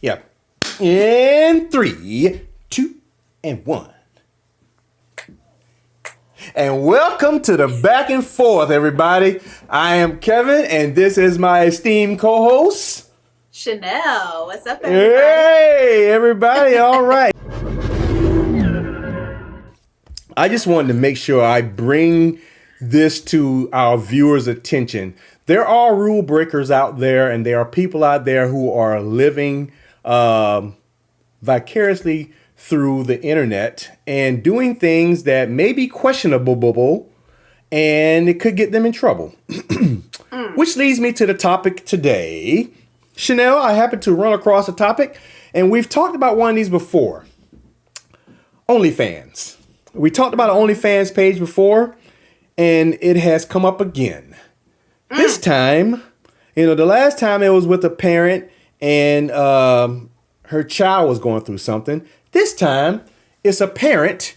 Yeah. In 3, 2, and 1. And welcome to the Back and Forth, everybody. I am Kevin, and this is my esteemed co-host, Chanel. What's up, everybody? Hey, everybody. All right. I just wanted to make sure I bring this to our viewers' attention. There are rule breakers out there, and there are people out there who are living vicariously through the internet and doing things that may be questionable, and it could get them in trouble. Which leads me to the topic today. Chanel, I happened to run across a topic, and we've talked about one of these before. OnlyFans. We talked about an OnlyFans page before, and it has come up again. This time, the last time it was with a parent and her child was going through something. This time, it's a parent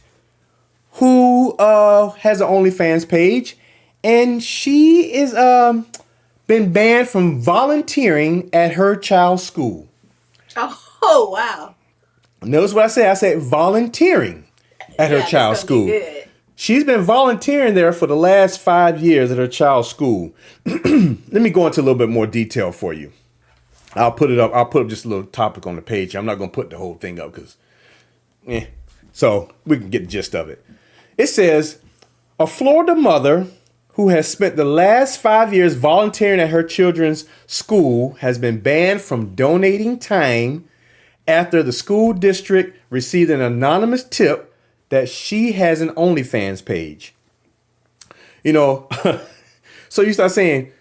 who has an OnlyFans page, and she is been banned from volunteering at her child's school. Oh, wow. Notice what I said. I said volunteering at her child's school. Good. She's been volunteering there for the last 5 years at her child's school. Let me go into a little bit more detail for you. I'll put it up. I'll put up just a little topic on the page. I'm not going to put the whole thing up because, so we can get the gist of it. It says, a Florida mother who has spent the last 5 years volunteering at her children's school has been banned from donating time after the school district received an anonymous tip that she has an OnlyFans page. So you start saying,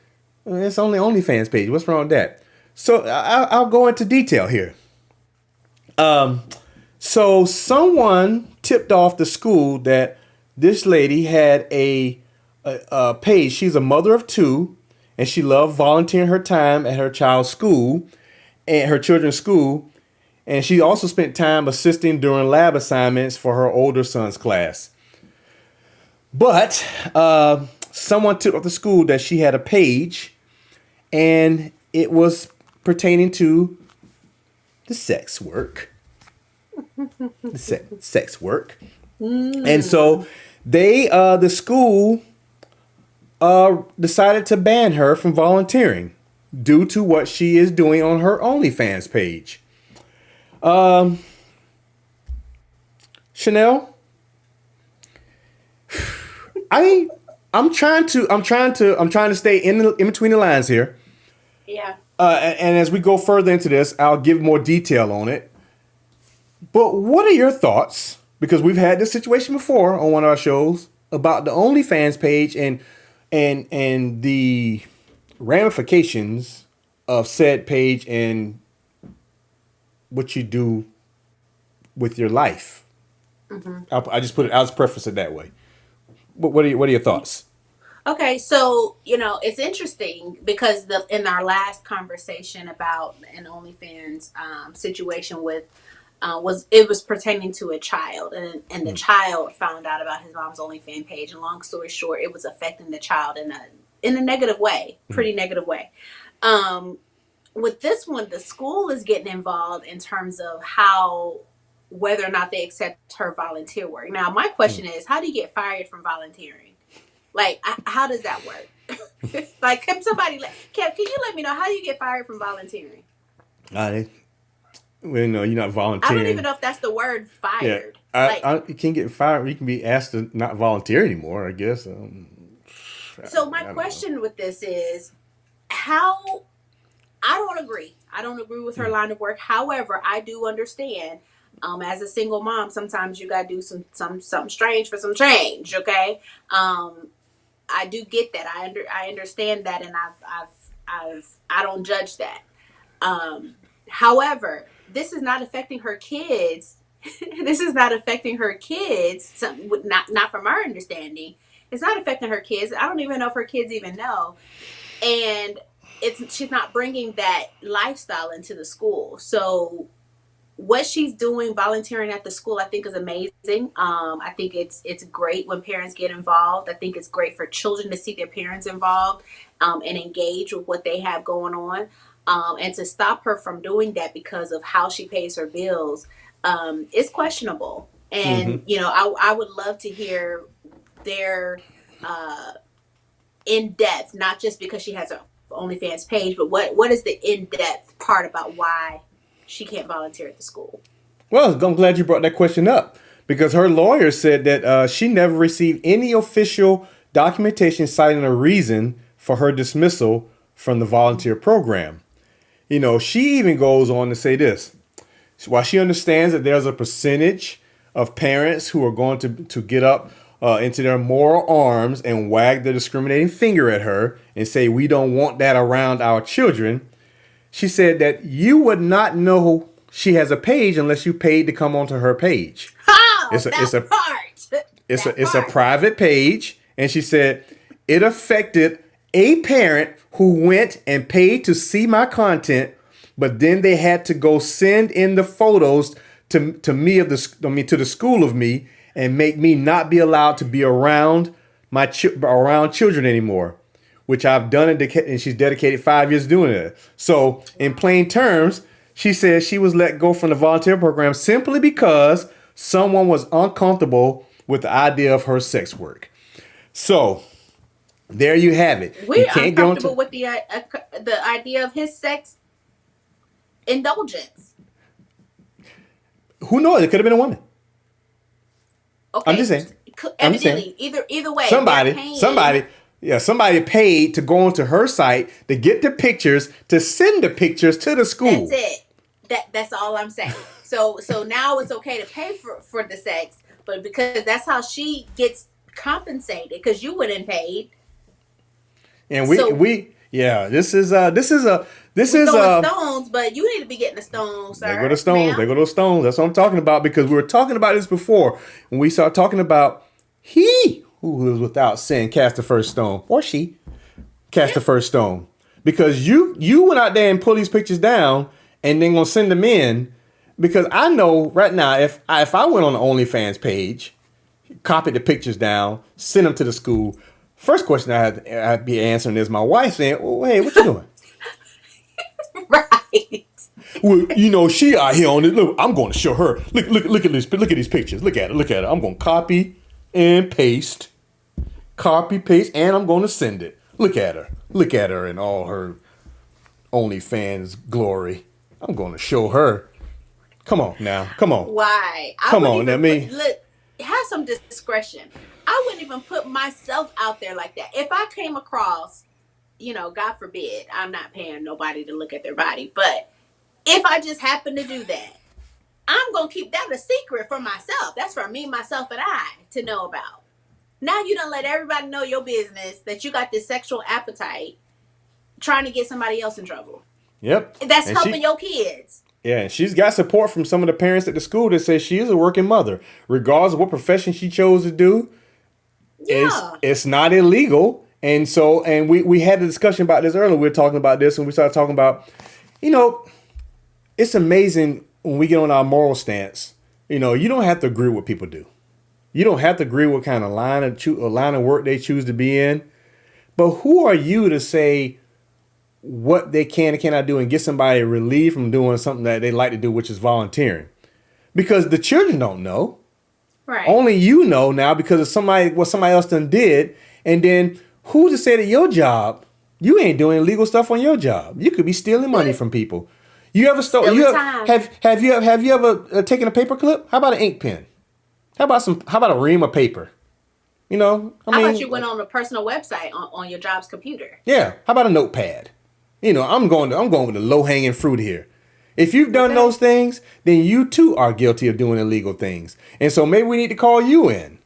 it's only OnlyFans page. What's wrong with that? So I'll go into detail here. So someone tipped off the school that this lady had a page. She's a mother of two, and she loved volunteering her time at her child's school and her children's school. And she also spent time assisting during lab assignments for her older son's class. But someone tipped off the school that she had a page, and it was pertaining to the sex work. Sex work. And so the school decided to ban her from volunteering due to what she is doing on her OnlyFans page. Chanel, I'm trying to stay in between the lines here. Yeah. And as we go further into this, I'll give more detail on it. But what are your thoughts? Because we've had this situation before on one of our shows about the OnlyFans page and the ramifications of said page and what you do with your life. Mm-hmm. I'll just preface it that way. What are your thoughts? Okay, so it's interesting because in our last conversation about an OnlyFans situation with was pertaining to a child, and the child found out about his mom's OnlyFans page, and long story short, it was affecting the child in a negative way, pretty negative way. With this one, the school is getting involved in terms of whether or not they accept her volunteer work. Now, my question is, how do you get fired from volunteering? Like, how does that work? Like, can you let me know how you get fired from volunteering? Well, no, you're not volunteering. I don't even know if that's the word, fired. Yeah, you can't get fired. You can be asked to not volunteer anymore, I guess. So my question with this is, how... I don't agree. I don't agree with her line of work. However, I do understand, as a single mom, sometimes you gotta do something strange for some change. Okay, I do get that. I understand that, and I don't judge that. However, this is not affecting her kids. This is not affecting her kids. Not from our understanding. It's not affecting her kids. I don't even know if her kids even know, and she's not bringing that lifestyle into the school. So what she's doing, volunteering at the school, I think is amazing. I think it's great when parents get involved. I think it's great for children to see their parents involved and engage with what they have going on. And to stop her from doing that because of how she pays her bills, is questionable. And, Mm-hmm. I would love to hear their in depth, not just because she has an OnlyFans page, but what is the in depth part about why she can't volunteer at the school? Well, I'm glad you brought that question up because her lawyer said that she never received any official documentation citing a reason for her dismissal from the volunteer program. She even goes on to say this. While she understands that there's a percentage of parents who are going to get up into their moral arms and wag their discriminating finger at her and say, we don't want that around our children, she said that you would not know she has a page unless you paid to come onto her page. Oh, It's a that it's a part. it's a private page, and she said it affected a parent who went and paid to see my content, but then they had to go send in the photos to me to the school of me and make me not be allowed to be around around children anymore, which I've done, and she's dedicated 5 years doing it. So in plain terms, she says she was let go from the volunteer program simply because someone was uncomfortable with the idea of her sex work. So there you have it. You We're can't go uncomfortable into. with the idea of his sex indulgence. Who knows? It could have been a woman. Okay, I'm just saying. I'm just saying. Evidently, either way, they're paying. Somebody paid to go onto her site to get the pictures, to send the pictures to the school. That's it. That's all I'm saying. So now it's okay to pay for the sex, but because that's how she gets compensated, because you wouldn't paid. And So this is throwing stones, but you need to be getting the stones, sir. There go the stones. Ma'am. There go those stones. That's what I'm talking about, because we were talking about this before when we started talking about he who was without sin cast the first stone, or she cast the first stone, because you went out there and pull these pictures down and then gonna send them in, because I know right now if I went on the OnlyFans page, copied the pictures down, sent them to the school, first question I'd be answering is my wife saying, "Oh, hey, what you doing?" Right. Well, she out here on it. Look, I'm going to show her. Look at this. Look at these pictures. Look at it. I'm going to copy and paste, and I'm going to send it. Look at her. Look at her in all her OnlyFans glory. I'm going to show her. Come on now. Come on. Why? Come on. Look, have some discretion. I wouldn't even put myself out there like that. If I came across, God forbid, I'm not paying nobody to look at their body, but if I just happen to do that, I'm going to keep that a secret for myself. That's for me, myself, and I to know about. Now you done let everybody know your business, that you got this sexual appetite trying to get somebody else in trouble. Yep. That's helping your kids. Yeah, and she's got support from some of the parents at the school that say she is a working mother. Regardless of what profession she chose to do, it's not illegal. And so, and we had a discussion about this earlier. We were talking about this, and we started talking about, it's amazing when we get on our moral stance. You don't have to agree with what people do. You don't have to agree what kind of line of work they choose to be in. But who are you to say what they can and cannot do and get somebody relieved from doing something that they like to do, which is volunteering? Because the children don't know. Right. Only you know now because of what somebody else done did. And then who's to say that your job, you ain't doing illegal stuff on your job? You could be stealing money from people. You ever stole? Have you ever taken a paper clip? How about an ink pen? How about a ream of paper? How about you went on a personal website on your job's computer? Yeah. How about a notepad? I'm going with the low hanging fruit here. If you've done those things, then you too are guilty of doing illegal things. And so maybe we need to call you in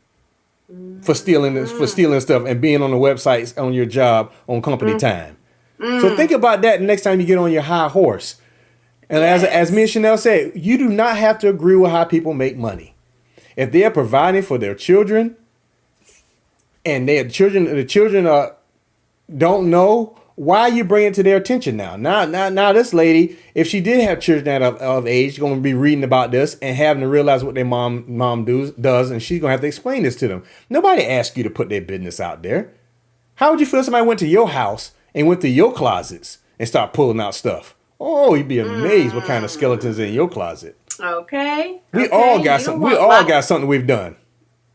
for stealing stuff and being on the websites on your job on company time. So think about that next time you get on your high horse. And as me and Chanel said, you do not have to agree with how people make money. If they are providing for their children, and the children don't know, why are you bringing it to their attention now? Now this lady, if she did have children of age, she's going to be reading about this and having to realize what their mom does, and she's going to have to explain this to them. Nobody asked you to put their business out there. How would you feel if somebody went to your house and went to your closets and start pulling out stuff. Oh, you'd be amazed what kind of skeletons in your closet. Okay. We all got something. We all got something we've done.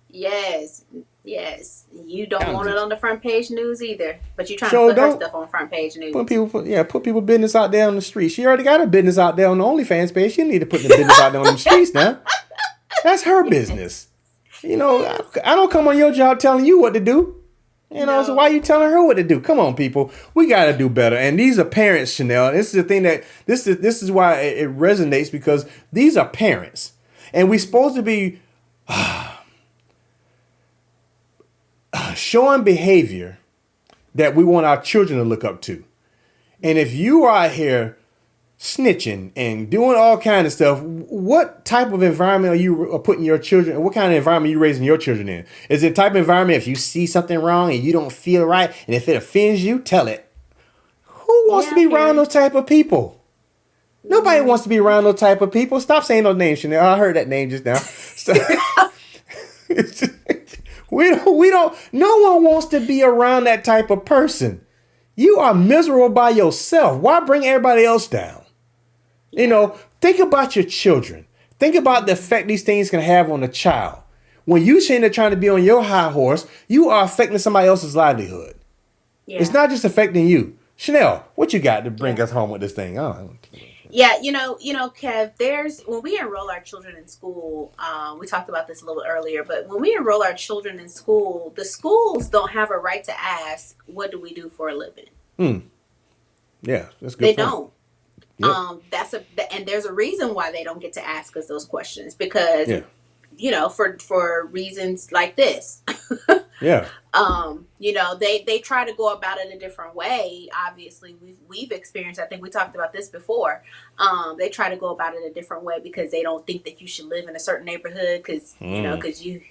Yes. You don't want it on the front page news either, but you trying So to put her stuff on front page news. Put people business out there on the street. She already got her business out there on the OnlyFans page. She don't need to put the business out there on the streets now. That's her business. You know, I don't come on your job telling you what to do. You know, so why are you telling her what to do? Come on, people. We got to do better. And these are parents, Chanel. This is the thing that this is why it resonates, because these are parents. And we're supposed to be showing behavior that we want our children to look up to. And if you are out here snitching and doing all kind of stuff, what type of environment are you putting your children? What kind of environment are you raising your children in? Is it a type of environment if you see something wrong and you don't feel right, and if it offends you, tell it? Who wants to be around those type of people? Nobody wants to be around those type of people. Stop saying those names, Chanel. I heard that name just now. We don't. No one wants to be around that type of person. You are miserable by yourself. Why bring everybody else down? You know, think about your children. Think about the effect these things can have on a child. When you sitting there trying to be on your high horse, you are affecting somebody else's livelihood. Yeah. It's not just affecting you. Chanel, what you got to bring us home with this thing? Yeah, you know, Kev, when we enroll our children in school, we talked about this a little earlier, but when we enroll our children in school, the schools don't have a right to ask, what do we do for a living? Yeah, that's good. They don't. Yep. And there's a reason why they don't get to ask us those questions, because, you know, for reasons like this. Yeah. You know, they try to go about it a different way. Obviously, we've experienced, I think we talked about this before. They try to go about it a different way because they don't think that you should live in a certain neighborhood because, you know, because you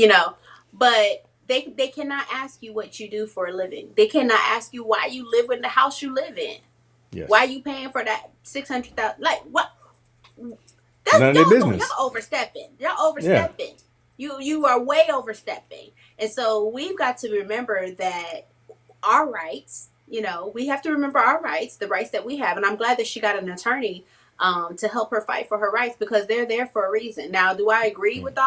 know, but they cannot ask you what you do for a living. They cannot ask you why you live in the house you live in. Yes. Why are you paying for that $600,000? Like, what? That's none of their business. Y'all overstepping. Yeah. You are way overstepping. And so we've got to remember that our rights, you know, we have to remember our rights, the rights that we have. And I'm glad that she got an attorney to help her fight for her rights, because they're there for a reason. Now, do I agree with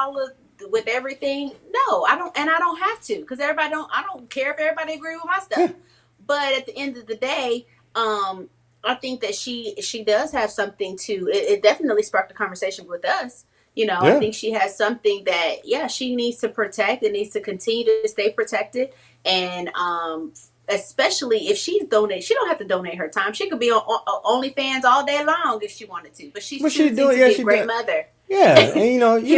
with everything? No, I don't. And I don't have to, because I don't care if everybody agree with my stuff. But at the end of the day, I think that she does have something it definitely sparked a conversation with us. You know, I think she has something that, she needs to protect and needs to continue to stay protected. And especially if she's donating, she don't have to donate her time. She could be on OnlyFans all day long if she wanted to. But she's choosing to be a great mother. Yeah, and you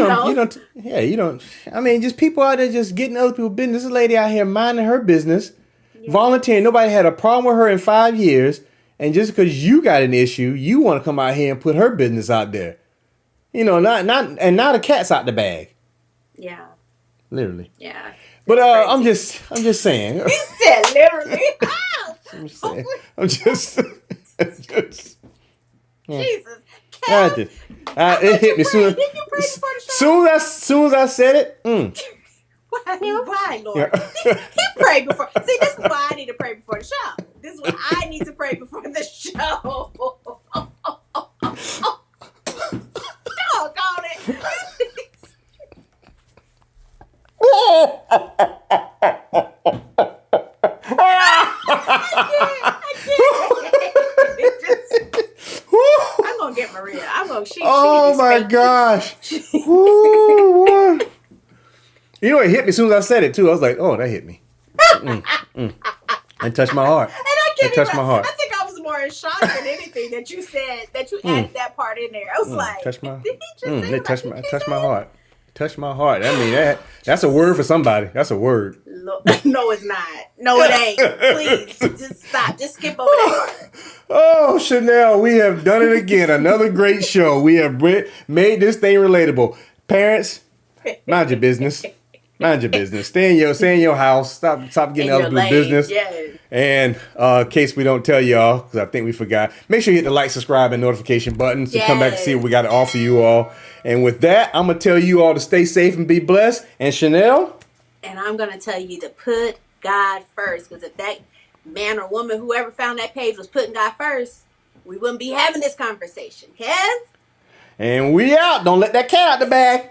don't. I mean, just people out there just getting other people's business. This lady out here minding her business, volunteering. Nobody had a problem with her in 5 years. And just because you got an issue, you want to come out here and put her business out there. You know, not a cat's out the bag. Yeah. Literally. Yeah. But I'm just saying. You said literally. I'm just Jesus. It hit me soon. Soon as I said it. Why, Lord? He prayed before. See, this is why I need to pray before the show. This is why I need to pray before the show. Doggone it. I'm gonna get Maria. Oh my gosh. Ooh, boy. You know, it hit me as soon as I said it too. I was like, "Oh, that hit me." It touched my heart. And I touched my heart. I think I was more in shock than anything that you said, that you added that part in there. I was like, "Touched my." It touched my heart. Touched my heart. I mean, that's a word for somebody. That's a word. No, it's not. No, it ain't. Please, just stop. Just skip over that part. Oh, Chanel, we have done it again. Another great show. We have made this thing relatable. Parents, mind your business. Mind your business. Stay in your house. Stop getting other people's business. Yes. And in case we don't tell y'all, because I think we forgot, make sure you hit the like, subscribe, and notification buttons to come back and see what we got to offer you all. And with that, I'm going to tell you all to stay safe and be blessed. And Chanel? And I'm going to tell you to put God first, because if man or woman, whoever found that page was putting God first, we wouldn't be having this conversation. Kev? And we out. Don't let that cat out the bag.